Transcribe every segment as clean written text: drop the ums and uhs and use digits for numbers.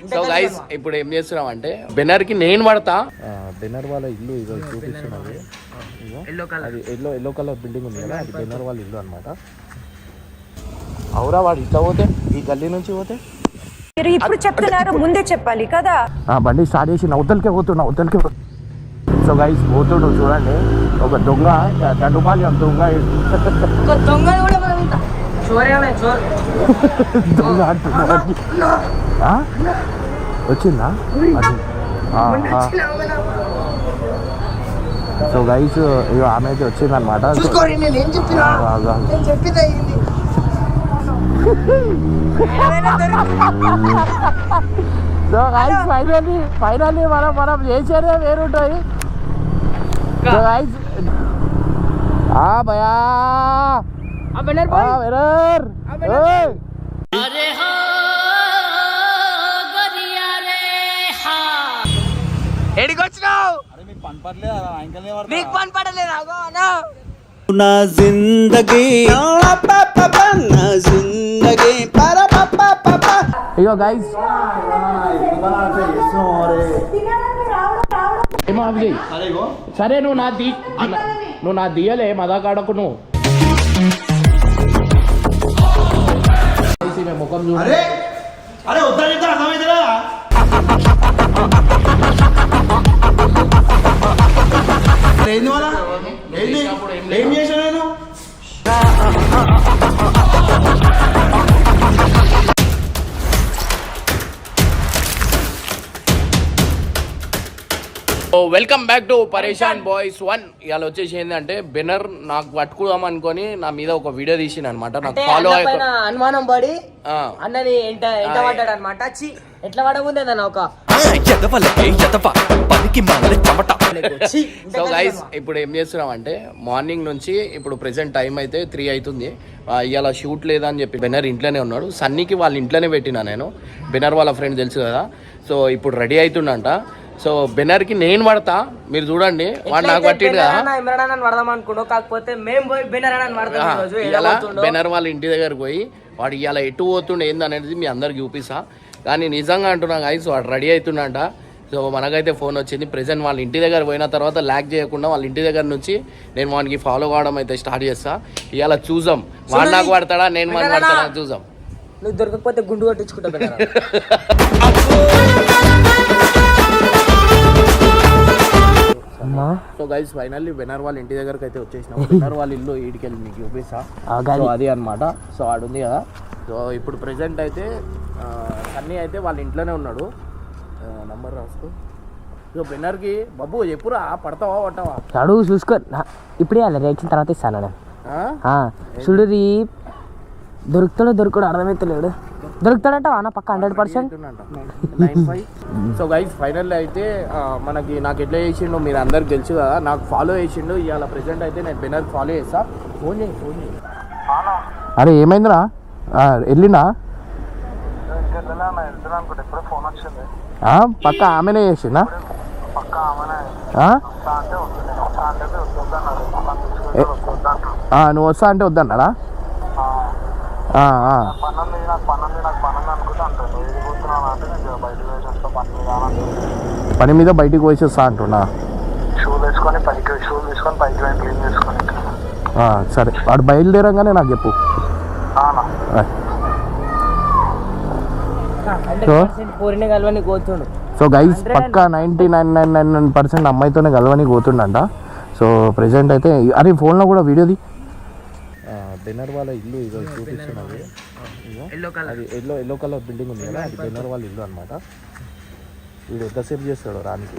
So guys ఇప్పుడు ఏం చేస్తున్నాం అంటే బెనర్ కి నేను పడతా. బెనర్ వాళ్ళ ఇల్లు ఇదో చూపిస్తున్నది. అది ఎల్లో కలర్ బిల్డింగ్ ఉంది కదా, అది బెనర్ వాళ్ళ ఇల్లు అనమాట. అవురా వాడు ఇట్లా పోతే ఈ గల్లీ నుంచి పోతే మీరు ఇప్పుడు చెప్తున్నారు, ముందే చెప్పాలి కదా. బండి స్టార్ట్ చేసి అవతలకే పోతున్నా, అవతలకే. సో గైస్ పోతుడు చూడండి, ఒక దొంగ దండుపాలి దొంగ వచ్చిందా అది. సో గైస్ ఇక ఆమె అయితే వచ్చిందనమాట. సో గైస్ ఫైనల్లీ మనం చేసేదే వేరుంటాయి. సో గైస్ భయా ఎడికొచ్చినావు? నా జిందగీ నా జిందగీ ఇగో గైస్ ఏమో అవి సరే, నువ్వు నా దియలే మదాకాడకు. నువ్వు ముఖం చూడ ఏం చేశాను నేను? వెల్కమ్ బ్యాక్ టు పరేషాన్ బాయ్స్ 1. ఇవాళ వచ్చేసి ఏంటంటే బెనర్ నాకు పట్టుకుందాం అనుకొని నా మీద ఒక వీడియో తీసిన అనమాట. నాకు ఫాలో అనుమానం పడి అన్నని ఎంట పడ్డాడు అనమాట. ఎట్లా పడకుందేదన్న ఒక సో గైస్ ఇప్పుడు ఏం చేస్తున్నాం అంటే మార్నింగ్ నుంచి ఇప్పుడు ప్రెసెంట్ టైం అయితే 3 అవుతుంది. ఇవాళ షూట్ లేదని చెప్పి బెనర్ ఇంట్లోనే ఉన్నాడు. సన్నీకి వాళ్ళ ఇంట్లోనే పెట్టినా నేను. బెనర్ వాళ్ళ ఫ్రెండ్ తెలుసు కదా. సో ఇప్పుడు రెడీ అవుతుండంట. సో బెనర్ కి నేను పడతా, మీరు చూడండి. వాడు నాకు పట్టిండు కదా, కాకపోతే బెనర్ వాళ్ళ ఇంటి దగ్గరకు పోయి వాడు ఇవాళ ఎటు పోతుండే ఏందనేది మీ అందరికి చూపిస్తా. కానీ నిజంగా అంటున్నా గైస్, వాడు రెడీ అవుతుండంట. సో మనకైతే ఫోన్ వచ్చింది. ప్రెసెంట్ వాళ్ళ ఇంటి దగ్గర పోయిన తర్వాత ల్యాక్ చేయకుండా వాళ్ళ ఇంటి దగ్గర నుంచి నేను వానికి ఫాలో కావడం అయితే స్టార్ట్ చేస్తా. ఇవాళ చూద్దాం వాడు నాకు పడతాడా నేను వాడిని పడతాడా చూద్దాం. నువ్వు దొరకకపోతే గుండు కొట్టించుకుంటా. సో గైస్ ఫైనల్లీ బెనర్ వాళ్ళ ఇంటి దగ్గరకు అయితే వచ్చేసినాం. బెనర్ వాళ్ళ ఇల్లు ఈడికెళ్ళి మీకు చూపిస్తా. సో అది అనమాట. సో ఆడు ఉంది కదా. సో ఇప్పుడు ప్రెసెంట్ అయితే సన్నీ అయితే వాళ్ళ ఇంట్లోనే ఉన్నాడు. నంబర్ రాసుకో. సో బెనర్కి బాబు చెప్పురా, పడతావా పట్టవా అడుగు చూసుకో. ఇప్పుడే అలా రేచిన తర్వాత ఇస్తాను. చూడు దొరుకుతాడో అర్థమైతలేడు. దొరుకుతాడంట అన్న పక్క 100%. సో గైస్ ఫైనల్ అయితే నాకు ఎట్లా చేసిండో మీరు అందరికి తెలుసు కదా. నాకు ఫాలో చేసిండు. ఇవాళ ప్రెసెంట్ అయితే నేను బెనర్ ఫాలో చేస్తా. ఫోన్ చేయి. అరే ఏమైందిరా, వెళ్ళినా పక్క ఆమెనే చేసిందా? నువ్వు వస్తా అంటే వద్దన్నాడా? పని మీద బయటికి పోసేస్తా అంటున్నా. సరే వాడు బయలుదేరంగానే నాకు చెప్పు. సో గైస్ పక్కా 99.99% అమ్మాయితోనే కలవని పోతుండంట. సో ప్రెసెంట్ అయితే అరే ఫోన్లో కూడా వీడియోది. బెనర్ వాళ్ళ ఇల్లు ఇదో చూపిస్తున్నది. అది ఎల్లో కలర్ బిల్డింగ్ ఉంది కదా, అది బెనర్ వాళ్ళ ఇల్లు అనమాట. వీడు ఎంతసేపు చేస్తాడు రానికి.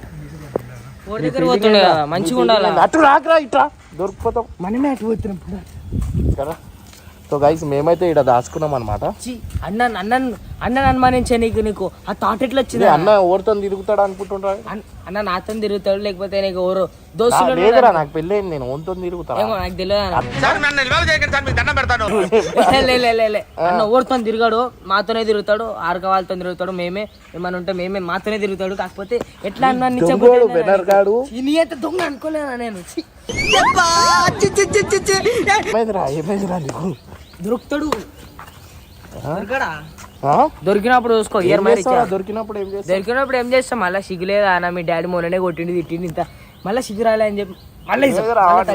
అటు రాకరా, ఇట్రా దొరికిపోతాం. మనమే అటు పోతున్నాం కదా. సో గైస్ మేమైతే ఇక్కడ దాచుకున్నాం అనమాట. అన్న అనుమానించే నీకు ఆ థాట్ ఎట్లా వచ్చింది? అన్న ఎవరితో తిరుగుతాడు అనుకుంటుంటా. అన్న నాతో తిరుగుతాడు, లేకపోతే నీకు ఎవరు దోస్తులు లేదురా, నాకు పెళ్ళి అయింది, నేను ఓన్తో తిరుగుతాను. నాకు తెలియదు. అన్న ఎవరితో తిరిగాడు, మాతోనే తిరుగుతాడు. ఆర్క వాళ్ళతో తిరుగుతాడు. మేమే ఏమన్నా ఉంటే మేమే మాతోనే తిరుగుతాడు. కాకపోతే ఎట్లా అనుమానించాడు దొంగ అనుకోలేనా నేను. ఏమైందిరా నీకు? దొరుకుతాడు దొరికినప్పుడు చూసుకో ఇయర్ మరి దొరికినప్పుడు ఏం చేస్తా? దొరికినప్పుడు ఏం చేస్తాం మళ్ళీ సిగ్గులేదా అన్న మీ డాడీ మొన్ననే కొట్టింది తిట్టింది ఇంత మళ్ళీ సిగ్గు రాలే అని చెప్పి మళ్ళీ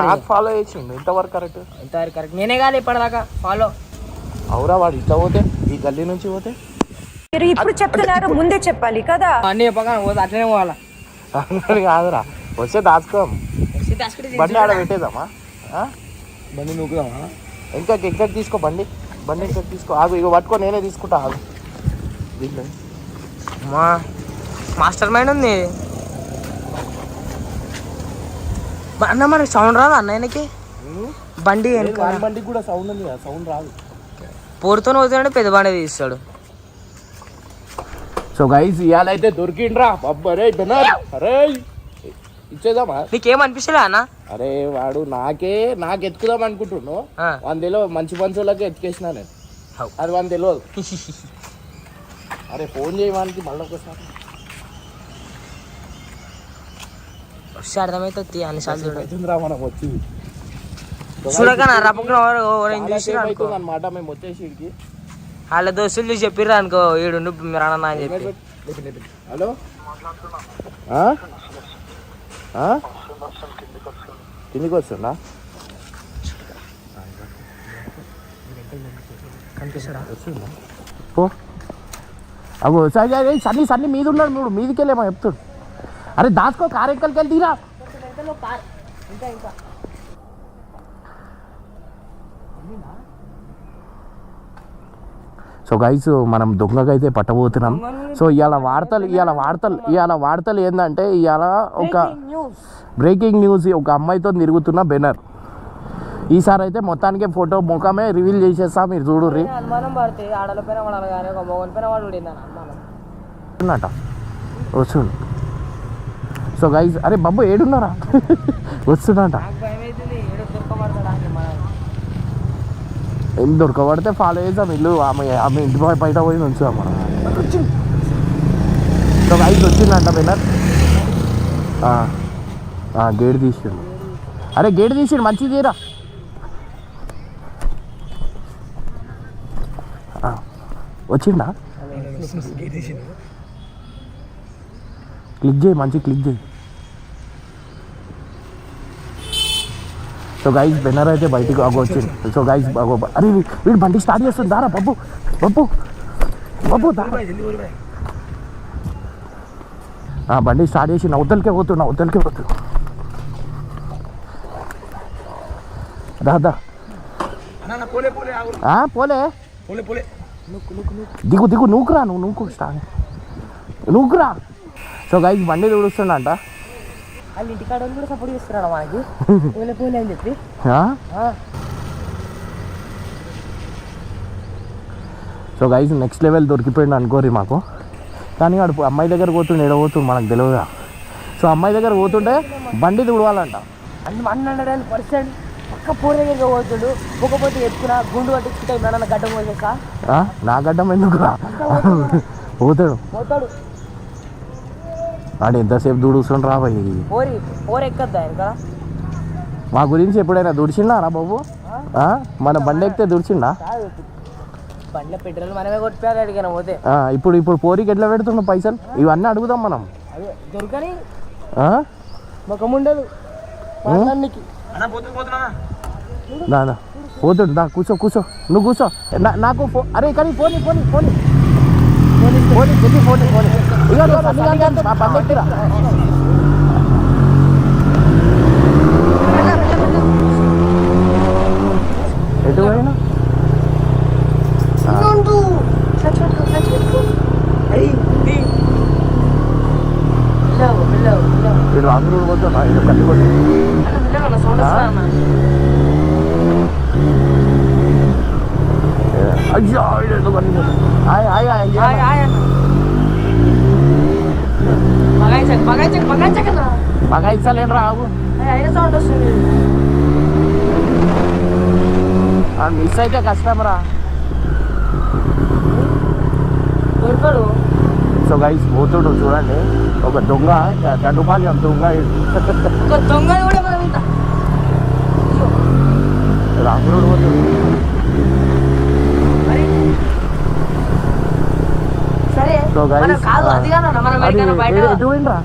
నాకు ఫాలో చేసిండు ఇంతవరకు కరెక్ట్. ఇంతవరకు కరెక్ట్ నేనే కాదు ఇప్పటిదాకా ఫాలో. అవురా వాడు ఇట్లా పోతే ఈ గల్లీ నుంచి పోతే మీరు ఇప్పుడు చెప్తున్నారు ముందే చెప్పాలి కదా. అన్నీ చెప్పగా పోతే అట్లనే పోవాలా కాదురా వస్తే దాచుకోం. బండి ఆడ పెట్టేద్దామా? బండి నూకుదామా? ఇంకా తీసుకో బండి ఇంకా తీసుకో. ఆగు ఇక పట్టుకో నేనే తీసుకుంటా. ఆగు దీంట్లో మా మాస్టర్ మైండ్ ఉంది అన్న. మనకి సౌండ్ రాదు అన్నయ్యకి బండి బండికి కూడా సౌండ్ ఉంది కదా, సౌండ్ రాదు. పోరుతో పోతుంటే పెద్ద బండి తీస్తాడు. సో గైస్ ఇవాళ అయితే దొరికిండ్రా అరే బెనర్. అరే ఇచ్చేద్దామా? నీకేం అనిపిస్తలే అన్న? అరే వాడు నాకు ఎత్తుకుదాం అనుకుంటున్నాను. వందేలో మంచి పంచులకి ఎత్తుకేసినా నేను. అది వంద తెలియదు. అరే ఫోన్ చేయడానికి మళ్ళీ ఒకసారి వస్తే అర్థమవుతుంది అన్నిసార్లు అవుతుందిరా మనం వచ్చి చూడకనా అనమాట. మేము వచ్చేసి వాళ్ళ దోస్తులు చూసి చెప్పిర్రా అనుకో ఈడుండు మీరు అన్న అని చెప్పి. హలో కిందికి వస్తుందా? కనిపిస్తాడా? వస్తుందా? పో అగో సరే సన్నీ మీద ఉన్నాడు. నువ్వు మీదికి వెళ్ళేమో చెప్తాడు. అరే దాచుకో కారు ఎక్కడికి వెళ్ళి తీరా. సో గైస్ మనం దొంగకైతే పట్టబోతున్నాం. సో ఇవాళ వార్తలు ఏంటంటే ఇవాళ ఒక బ్రేకింగ్ న్యూస్. ఒక అమ్మాయితో తిరుగుతున్న బెనర్. ఈసారి అయితే మొత్తానికి ఫోటో ముఖమే రివీల్ చేసేస్తా, మీరు చూడుర్రి. వస్తుండు. సో గైస్ అరే బాబు ఏడున్నారా? వస్తున్నట. ఏం దొరకబడితే ఫాలో చేద్దాం. ఇల్లు ఆమె ఇంటి బయట పోయి ఉంచుదాం మనం. సో గైస్ వచ్చిందంట బెనర్. గేట్ తీసిండు. అరే గేట్ తీసిండు మంచిది తీరా. వచ్చిండా? క్లిక్ చేయి, మంచి క్లిక్ చేయి. సో గైస్ బెనర్ అయితే బయటికి వచ్చింది. సో గైస్ అరే వీడు బండి స్టార్ట్ చేస్తుంది. దారా బబ్బు బండి స్టార్ట్ చేసి అవతలకే పోతున్నా. దా పోలే దిగు నూకురా. నూకురా. సో గైస్ బండి తుడుస్తుండంట. వాళ్ళు ఇంటికాడ కూడా సపోర్ట్ చేస్తున్నాడు మనకి పోలే అని చెప్పి. సో గైస్ నెక్స్ట్ లెవెల్ దొరికిపోయింది అనుకోరి మాకు. కానీ వాడు అమ్మాయి దగ్గర పోతుండే ఎడబోతుంది మనకు తెలియదుగా. సో అమ్మాయి దగ్గర పోతుంటే బండి తుడవాలంట. 100% పక్క పోరే దగ్గర పోతుడు. పోకపోతే ఎత్తుకున్నా గుండు పట్టించుకుంటే నన్న గడ్డం పోసేసా. నా గడ్డం ఎందుకురా? పోతాడు. వాడు ఎంతసేపు దూడుస్తుండు రా భయ్. పోరు ఎక్కద్దా ఇంకా? మా గురించి ఎప్పుడైనా దుడిచిండా రా బాబు? మన బండి ఎక్కితే దుడిచిండా? బండిలో పెట్రోల్ మనమే కొట్టిపోయారు అడిగిన పోతే. ఇప్పుడు పోరికి ఎట్లా పెడుతున్నాం పైసలు? ఇవన్నీ అడుగుదాం మనం. దొరకని ముఖం ఉండదు. పోతుడు దా కూర్చో నువ్వు కూర్చో. నాకు అరే కానీ ఫోన్ ఇక మా బండి ఎక్కిరా. ఎటు పోయినా వీడు అందరూ పోతున్నా. ఇది కట్టి కొట్టి అయ్యో బాగా ఇస్తలేను రావు. మిస్ అయితే కష్టం రా. సో గైస్ పోతుడు చూడండి. ఒక దొంగ దండుపాలి దొంగ రాముడు పోతుడు. సో గైస్ మనం కాదు అది కాదు మనం ఎక్కడైనా బయట ఎటు పోయిండ్రా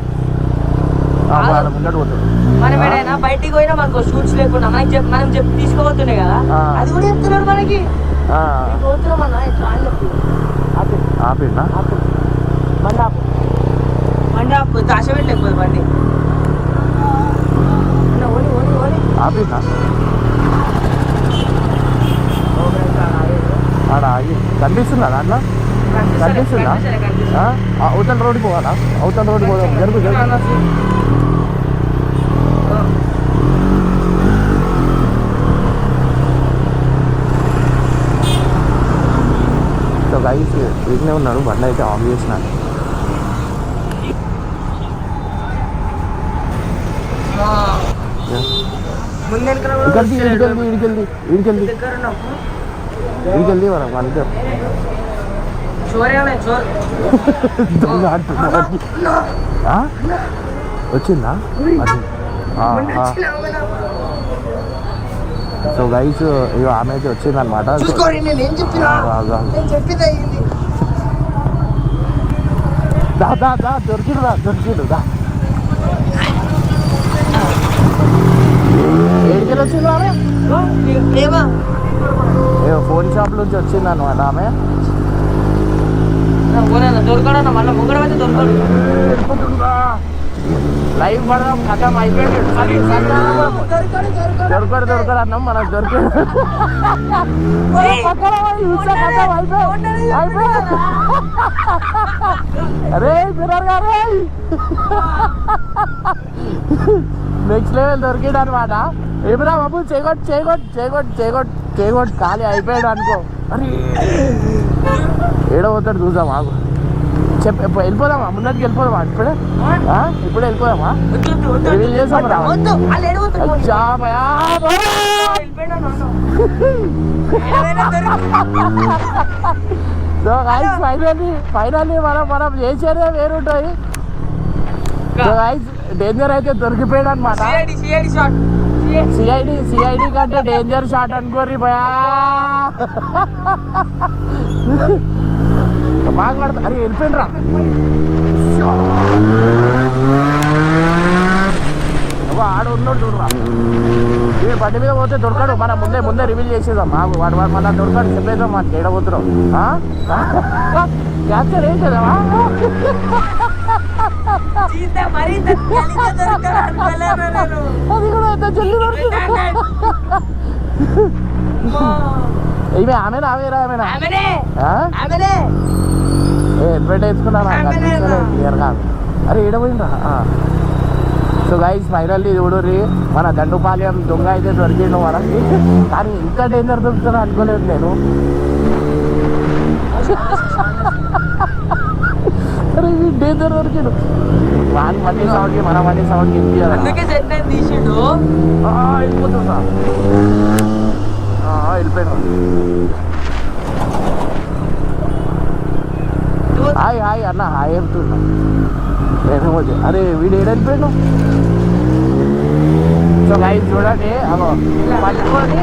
ముందట పోతాడు మనం ఏడైనా బయటికి పోయినా మనకు షూట్స్ లేకుండా మనం చెప్పి తీసుకోబోతుండే కదా అది కూడా చెప్తున్నాడు మనకి పోతున్నాం అన్న ఇట్లా అని చెప్పి ఆపిండా బండి ఆపు దాశ పెట్టలేకపోతే బండి ఓడి ఓడి ఓడి ఆపిండా ఆడ ఆగి కనిపిస్తుందా దాంట్లో కనిపిస్తుందా అవతల రోడ్డుకి పోవాలా అవతల రోడ్డు పోదాం జరుగు సో గైస్ వీటినే ఉన్నాడు బండి అయితే ఆఫ్ చేసినాను ఇడికెళ్ళి మనం మనకి వచ్చిందా సో గైస్ ఇక ఆమె అయితే వచ్చిందనమాట దొరికిడు దా ఏడికి వచ్చింది ఆమె ఫోన్ షాప్ నుంచి వచ్చింది అనమాట ఆమె దొరకడన్నా మళ్ళీ ముగ్గడం అయితే దొరకడు లైవ్ పడదాం కథం అయిపోయింది దొరకడు అన్నాం మనకు దొరికాడు అరే పిల్లర్ గారు నెక్స్ట్ లెవెల్ దొరికాడు అనమాట ఏమిరా బాబు చేయగొట్టు ఖాళీ అయిపోయాడు అనుకో అరే ఏడవుతాడు చూద్దాం ఆగు వెళ్ళిపోదామా ముందరికి వెళ్ళిపోదామా ఇప్పుడే వెళ్ళిపోదామా రివీల్ చేసాం రా సో గైస్ ఫైనల్లీ మనం చేసేదే వేరుంటాయి సో గైస్ డేంజర్ అయితే దొరికిపోయాడు అనమాట సిఐడి కంటే డేంజర్ షాట్ అనుకోర్రి భయా బాగా పడతా అరే వెళ్ళిపోయినరా ఆడ ఉన్నాడు చూడరా వీడు బండి మీద పోతే దొరకడు మనం ముందే రివీల్ చేసేద్దాం వాడు మళ్ళీ దొరకడు చెప్పేద్దాం మనకి ఏడబోతున్నాం క్యాప్చర్ ఏం కదా అది కూడా ఎంత జల్లి ఇవే ఆమెనా హెల్మెట్ వేసుకున్నాను క్లియర్ కాదు అరే ఏడపోయిందా సో గైస్ ఫైనల్లీ చూడరి మన దండుపాలెం దొంగ అయితే దొరికిండు మనకి కానీ ఇంత డేంజర్ దొరుకుతుందో అనుకోలేదు నేను అరే డేంజర్ దొరికిండు వాని మళ్ళీ సౌండ్కి మన మళ్ళీ సౌండ్కి వెళ్ళిపోతుందా వెళ్ళిపోయాను హాయ్ అన్న హాయ్ చెప్తున్నా నేను అరే వీడు ఏడైపోయాను సో గైస్ చూడండి అగో పట్టుకొని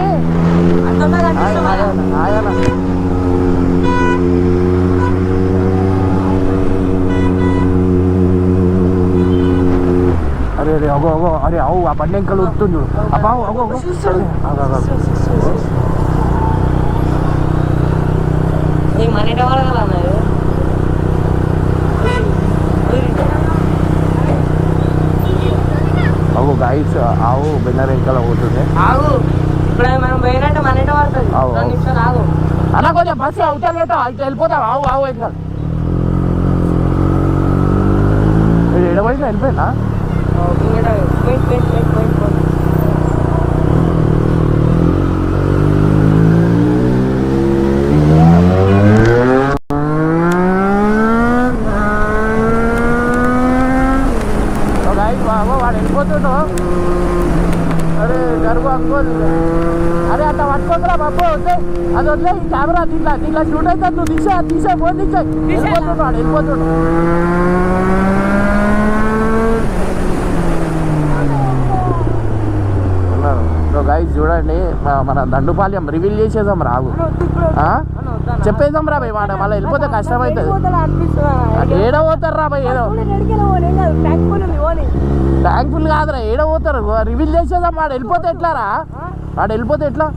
హాయ్ అన్న అరే అగో అరే అవు ఆ బండి ఇంకా వస్తుంది చూడు అబ్బా అగో అవు గైస్ ఆవు బెన్నర్ ఇంకా పోతుంది అన్న కొంచెం బస్సు అవుతాను అయితే వెళ్ళిపోతావు ఆవు ఇంకా ఎడబడి వెళ్ళిపోయినా వాడు వెళ్ళిపోతుండో అరే జరుగు అనుకోదు అరే అట్లా పట్టుకోకరా బాబు వద్దే అది వదిలే ఈ కెమెరా దీంట్లో షూట్ అయితే నువ్వు తీసే ఫోన్ తీసే వెళ్ళిపోతుండు సో గైస్ చూడండి మన దండుపాలెం రివీల్ చేసేద్దాం రాగు చెప్పేద్దాం రా భయ్ మాట, మళ్ళీ వెళ్ళిపోతే కష్టం అవుతుంది. ఏడ పోతారు రా భయ్, ఏదో థ్యాంక్ఫుల్ కాదురా, ఏడ పోతారు రివీల్ చేసేద్దాం. వాడు వెళ్ళిపోతే ఎట్లా రా, వాడు వెళ్ళిపోతే ఎట్లా?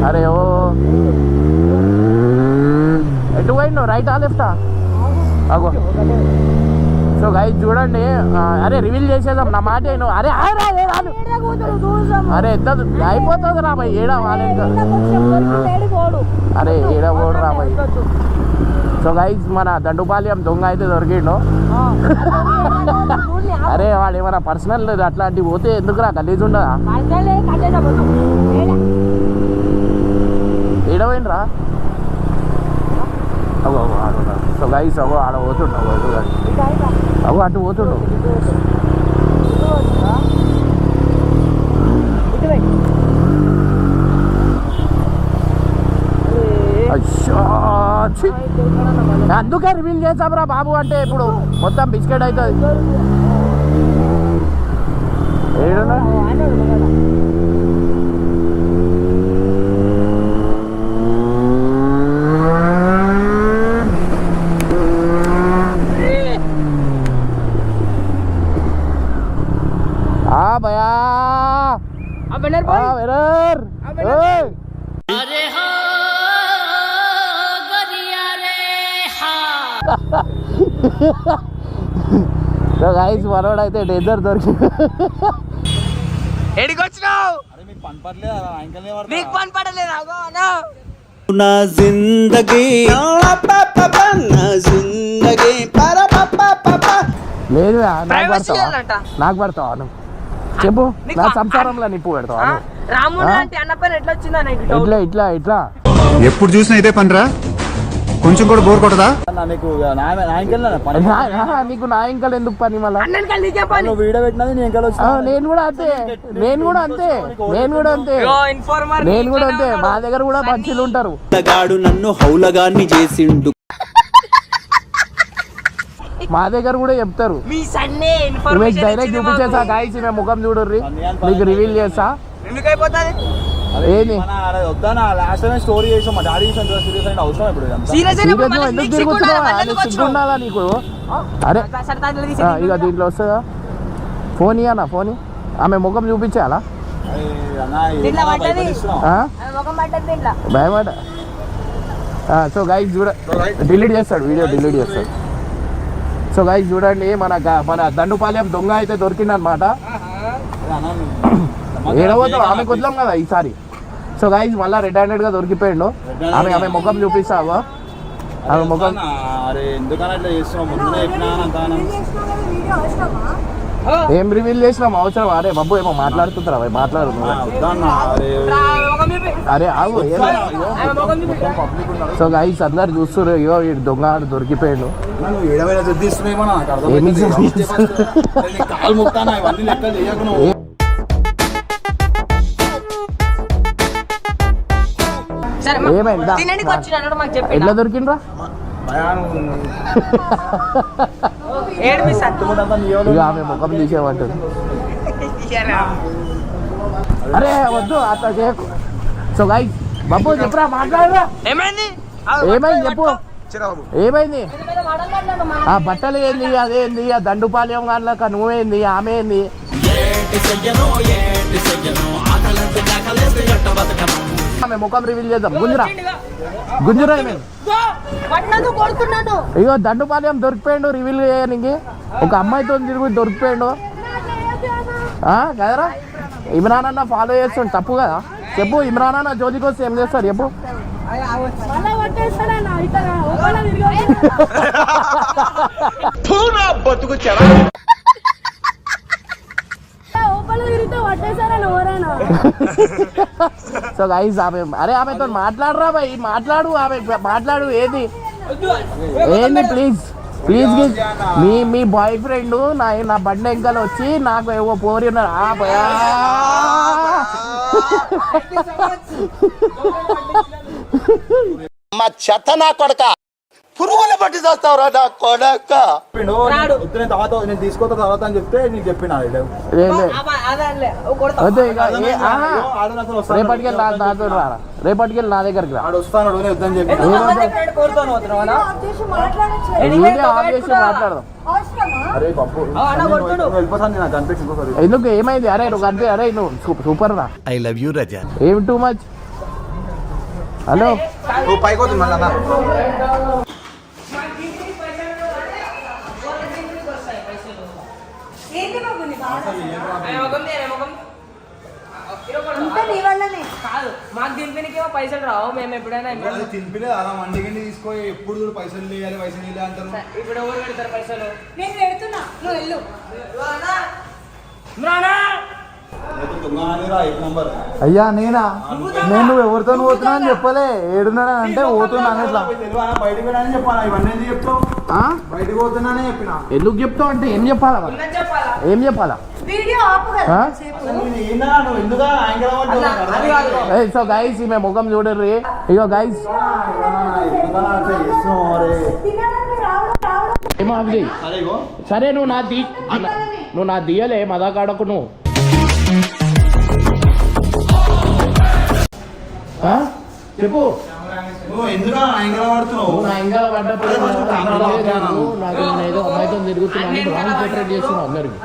అరే ఓ ఎటు పోయిండు, రైటా లెఫ్టా? అగో సో గైస్ చూడండి, అరే రివీల్ చేసేద్దాం నా మాట ఏను. అరే అరే ఎంత అయిపోతుంది రా భయ్, ఏడా వాళ్ళు ఇంకా అరే ఏడ పోడు రా భయ్. సో గైస్ మన దండుపాలెం దొంగ అయితే దొరికిండు. అరే వాడు ఏమైనా పర్సనల్ అట్లాంటివి పోతే ఎందుకురా, గలీజ్ ఉండదా? ఏడ పోయిండ్రా? అగో అగో ఆడు. సో గైస్ అగో ఆడ పోతుండు, అగో అటు పోతుండు. అందుకే రివీల్ చేసాంరా బాబు, అంటే ఇప్పుడు మొత్తం బిస్కెట్ అవుతుంది. ఏడున్నా భయా గైస్ మనోడు అయితే డేంజర్ దొరికి. ఎడికి వచ్చినావు? పని పడలేదు నా జిందగీ నా జిందగీ లేదు నాకు పడతావా నువ్వు చెప్పు, నా సంసారంలో నిప్పు పెడతావా? రాముడు అంటే అన్న పని ఎట్లా వచ్చిందా? ఇట్లా ఇట్లా ఇట్లా ఎప్పుడు చూసినా ఇదే పనిరా, కొంచెం కూడా బోర్ కొట్టదా? నీకు నా ఇంకలు ఎందుకు పని? మళ్ళీ నేను కూడా అంతే, నేను కూడా అంతే, నేను కూడా అంతే, నేను కూడా అంతే. మా దగ్గర కూడా మంచిలు ఉంటారు. నన్ను హౌలగాన్ని చేసిండు, మా దగ్గర కూడా చెప్తారు. డైరెక్ట్ చూపించేసా గాయస్, మేము ముఖం చూడర్రి, మీకు రివీల్ చేస్తా. ఏంది ఎందుకు తిరుగుతున్నావా? సిగ్గుండాలా నీకు? అరే ఇక దీంట్లో వస్తుందా? ఫోన్ ఇయ్యనా, ఫోన్ ఆమె ముఖం చూపించాలా? భయమాట. సో గైస్ చూడ డిలీట్ చేస్తాడు, వీడియో డిలీట్ చేస్తాడు. సో గైస్ చూడండి, మన దండుపాలెం దొంగ అయితే దొరికిందనమాట. ఏడవద్దాం, ఆమె వదిలాం కదా ఈసారి. సో గైస్ మళ్ళీ రెడ్ హ్యాండెడ్ గా దొరికిపోయిండు. ఆమె ముఖం చూపిస్తావా? ఆమె ముఖం ఏం రివీల్ చేసినాం అవసరం? అరే బాబు ఏమో మాట్లాడుతుంటారా? మాట్లాడు. అరే ఆగు. సో గైస్ అందరు చూస్తున్నారు, ఇగో ఈ దొంగ దొరికిపోయాడు. ఏమైందా? ఎట్లా దొరికిండ్రా? ఇక ఆమె ముఖం తీసేమంటుంది. అరే వద్దు అట్లా చేయకు. సో గైస్ బాబు చెప్పురా, మాట్లాడరా. ఏమైంది చెప్పు, ఏమైంది? ఆ బట్టలు ఏంది, అదేంది, ఆ దండుపాలెం గాన్లక నువ్వేంది, ఆమె ఏంది? ఆమె ముఖం రివీల్ చేద్దాం. గుంజురా ఏమైంది? ఇగో దండుపాలెం దొరికిపోయాడు రివీల్ చేయడానికి. ఒక అమ్మాయితో తిరిగి దొరికిపోయాడు కదరా? ఇమ్రాన్ అన్న ఫాలో చేస్తుండు, తప్పు కదా? చెప్పు, ఇమ్రాన్ అన్న జ్యోతికి వస్తే ఏం చేస్తారు చెప్పు? సో గైస్ ఆమె, అరే ఆమెతో మాట్లాడరా భయ్, మాట్లాడు. ఏది ఏంది? ప్లీజ్ మీ బాయ్ ఫ్రెండ్ నా బండి ఎంకలు వచ్చి నాకు ఏవో పోరి ఉన్నారు. మా చెత్త నా కొడక పురుగుల పట్టి చేస్తావురా నా కొడక. రాడు. వద్దు తర్వాత నేను తీసుకొస్తా తర్వాత అని చెప్తే నీకు చెప్పిన రేపటికి నా దగ్గరికి రా. ఆడు వస్తాను నేను వద్దని చెప్పి కోరుతాను పోతున్నావా? మాట్లాడదాం. అరే పప్పు వెళ్ళిపోతాను నాకు అనిపించింది ఇంకోసారి. ఎందుకు ఏమైంది? అరే నువ్వు కనిపి, అరే నువ్వు సూపర్ రా. ఐ లవ్ యూ రజా. ఏం టూ మచ్? హలో నువ్వు పైకి వద్దు మళ్ళీ ఏంటి బాబు నీ బాధ? అంతా నీ వల్లనే. కాదు మాకు దింపినకేమో పైసలు రావు. మేము ఎప్పుడైనా తినిపిలే అలా మండికి తీసుకో ఎప్పుడు చూడు పైసలు లేయాలి పైసలు లేయాలి అంటారు. ఇప్పుడు ఎవరు పెడతారు పైసలు? నేను పెడుతున్నా, నువ్వు వెళ్ళు. అయ్యా నేనా? నేను ఎవరితో పోతున్నా అని చెప్పలే. ఏడున్నాడా అంటే పోతున్నా ఇట్లా బయటకు వెళ్ళాలని చెప్పాలా? ఇవన్నీ ఎందుకు చెప్తావు? బయటకు పోతున్నానే చెప్పిన. ఎందుకు చెప్తావు అంటే ఏం చెప్పాలా? ఏం చెప్పాలా? వీడియో ఆపు కదా సేపు. నువ్వు ఎందుకు సో గైస్ ఈమె ముఖం చూడర్రి. ఇగో గైస్ తినడానికి రావడం ఏమో అది. సరే నువ్వు నా దియలే మదాకాడకు నువ్వు. చెప్పు. నువ్వు ఎందుకు యాంగిల్ పడుతున్నావు? నా ఇంకా పడ్డప్పుడు నాకు ఏదో అమ్మాయితో తిరుగుతున్నాను రాంగ్ పోర్ట్రేట్ చేస్తున్నావు అందరికి.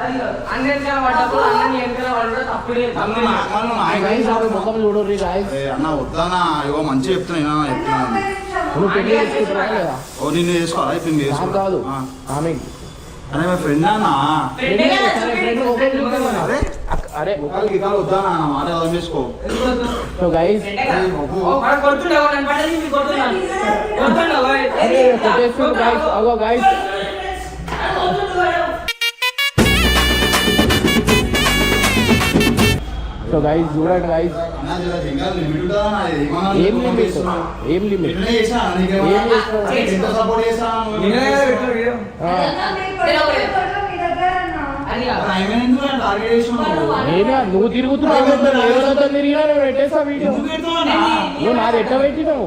ముఖం చూడర్రి గాయస్. అన్న వద్దానా ఇగో మంచిగా చెప్తున్నా నువ్వు పెళ్లి చేసుకుంటున్నా లేదా? ఓ నిన్ను చేసుకోవాలా? ఇప్పుడు నాకు కాదు ఆమె. అనే మా ఫ్రెండ్ అన్నా. అరే వద్దానా మాట అర్థం చేసుకో. సో గైస్ అగో గైస్ సో గైస్ చూడండి గైస్. ఏం లిమిట్? ఏం లిమిట్? నేనా నువ్వు తిరుగుతున్నావు తిరిగినా నువ్వు పెట్టేస్తా వీడియో. నువ్వు నాది ఎట్లా పెట్టినావు?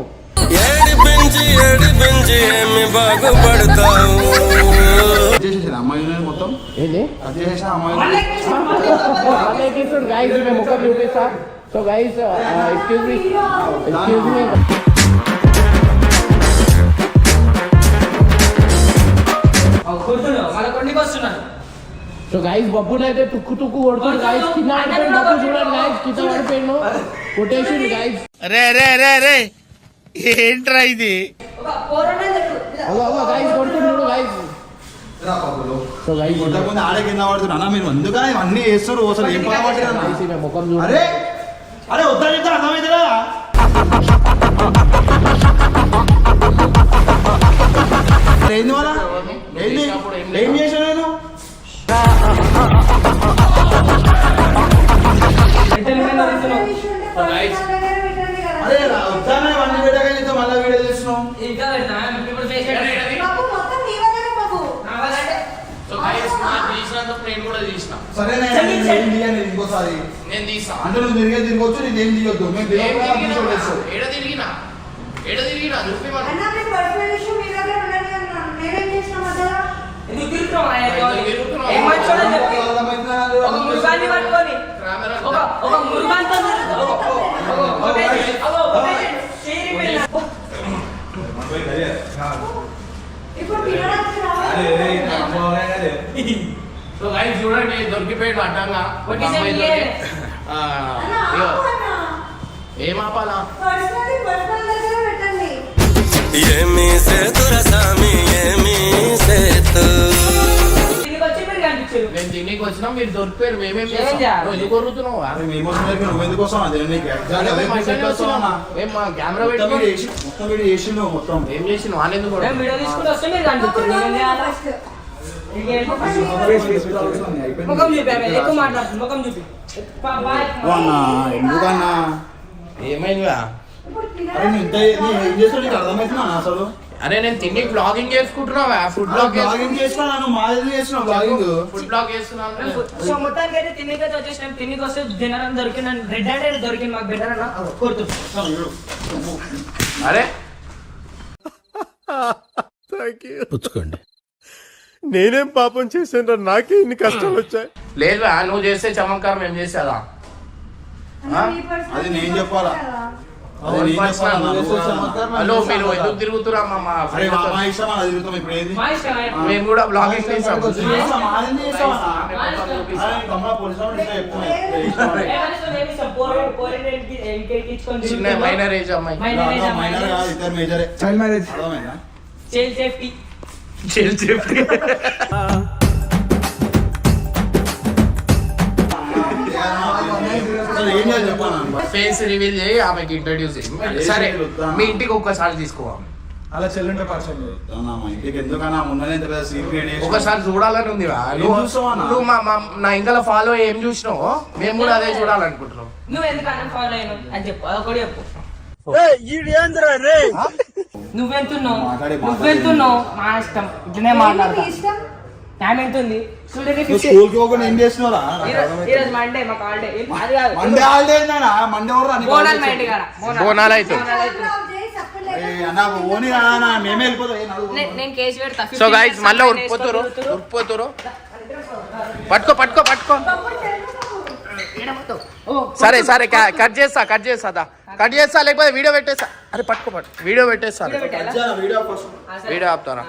అమ్మాయి మొత్తం ఏంటి అమ్మాయి గైస్ మేము ముఖం చూపిస్తా. So guys excuse me so guys బబ్బుని అయితే తుక్కు కొడుతుంది గైస్. కింద పడిపోయింది బబ్బు చూడండి గైస్. కింద పడిపోయిండు కొట్టేసింది గైస్. రే రే రే రే ఏంట్రా ఇది? గైస్ కొడుతున్నాడు గైస్. సో గైస్ కొట్టకుండా ఆడే కింద పడుతున్నా. మీరు ఎందుకని ఇవన్నీ చేస్తారు? అసలు ఏం పడబట్టి ముఖం అరే చూడండి. అరే వద్దా చెప్తా అర్థమవుతుందా? ఏంది వాళ్ళ ఏంది ఏం చేశాను నేను? అరే వద్దానే ఇవన్నీ వీడియో మళ్ళీ వీడియో చేస్తున్నాం. బాబు మొత్తం నీ వల్లనే బాబు. సరే నేను ఇంకోసారి నేను తీసా అంటే నువ్వు తిరగొచ్చు నీదేం తీయొద్దు. మేము ఏడ తిరిగినా చూపి అన్నా మీకు పర్సనల్ ఇష్యూ మీ దగ్గర ఉండని అన్నాను. నేనేం చేసిన మధ్యలో? ఒక మృగాన్ని పట్టుకొని ఒక మృగాంతో ఇప్పుడు తినడానికి రావాలి. సో గైస్ చూడండి దొరికిపోయాడు అడ్డంగా. అన్నా ఆపు అన్నా. ఏం ఆపాలా? పర్సనల్ దగ్గర పెట్టండి. నేను తినికి వచ్చినా మీరు దొరికిపోయారు. మేమేం ఏం చేయాలి? ఎందుకు కొరుతున్నావు? నువ్వు ఎందుకు వస్తావు? ఏం మా కెమెరా పెట్టి మొత్తం వీడియో చేసిండు మొత్తం. ఏం చేసిన వాళ్ళెందుకు వీడియో తీసుకుని వస్తే మీరు కనిపించారు. ముఖం చూపి ఎక్కువ మాట్లాడుతుంది. ముఖం చూపి ఎందుకన్నా ఏమైందిగా? ఇప్పుడు అరే నువ్వు ఇంత ఏం చేస్తావు? నీకు అర్థమవుతున్నా అసలు? అరే నేను తిని బ్లాగింగ్ చేసుకుంటున్నావా? ఫుడ్ బ్లాగ్ బ్లాగింగ్ చేసుకున్నాను మాది చేస్తున్నావు బ్లాగింగ్. ఫుడ్ బ్లాగ్ చేస్తున్నాను. సో మొత్తానికి అయితే తినేకైతే వచ్చేసినాం. తినేకి వస్తే డిన్నర్ అని దొరికింది. రెడ్ హ్యాండ్ దొరికింది మాకు. బెటర్ అన్న కొడుతుంది. అరే పుచ్చుకోండి. నేనేం పాపం చేశాను, నాకే ఇన్ని కష్టాలు వచ్చాయి. లేదు నువ్వు చేస్తే చమత్కారం మేము చేసేదా? మీ personal అది నేను చెప్పాలా? కదా. అదే నేను చెప్పాలా? హలో మీరు ఎందుకు తిరుగుతురా మా అరే మా ఇష్టం అది తిరుగుతాం ఇప్పుడు ఏది? మా ఇష్టం. మేము కూడా బ్లాగింగ్ చేసాం. మాది చేస్తావా? అరే కమలా పోలీసు వాళ్ళు ఇట్లా చెప్తున్నాయి. చిన్న మైనర్ ఏజ్ అమ్మాయి. మైనర్ కాదు, ఇద్దరు మేజరే. Child marriage. అర్థమైందా? Child safety. అసలు ఏం చేయాలి చెప్పాలా? ఫేస్ రివీల్ చేయి, ఆమెకి ఇంట్రడ్యూస్ చేయి. సరే మీ ఇంటికి ఒక్కసారి తీసుకోవాలి. అలా చెల్లుంటే పరిచయం చేయి. మా ఇంటికి ఎందుకన్నా మొన్ననే ఇంత పెద్ద సీన్ క్రియేట్ చేసి ఒకసారి చూడాలని ఉంది ఏం చూస్తావా అన్న? నువ్వు నా ఇంకా ఫాలో ఏం చూసినావో మేము కూడా అదే చూడాలనుకుంటున్నాం. నువ్వు ఎందుకు అన్నం ఫాలో అయినావు అని చెప్పు, అదొకటి చెప్పు. నువ్వెంతున్నావు మా ఇష్టం, ఇట్లనే మీ మాట్లాడతా. ఇష్టం. టైం ఎంత ఉంది? నువ్వు స్కూల్కి పోకుండా ఏం చేస్తున్నారా? ఈరోజు మండే మాకు హాలిడే. అది కాదు, మండే హాలిడే ఏందన్నా? మండే ఎవరు రాని? బోనాలు మా ఇంటి కాడ. బోనాలు అయితే Phone off చేయి, సప్పుడు లేదు. అన్న ఓని రానా? మేమే వెళ్ళిపోతాం. ఏ నడువు. నేను కేసు పెడతా. సో గైస్ మళ్ళీ ఉరిపోతురు. పట్టుకో తప్పుడు తెలుగు. సరే కట్ చేస్తా లేకపోతే వీడియో పెట్టేస్తా. అరే పట్టుకో వీడియో పెట్టేస్తా. వీడియో ఫస్ట్ వీడియో ఆపుతారా?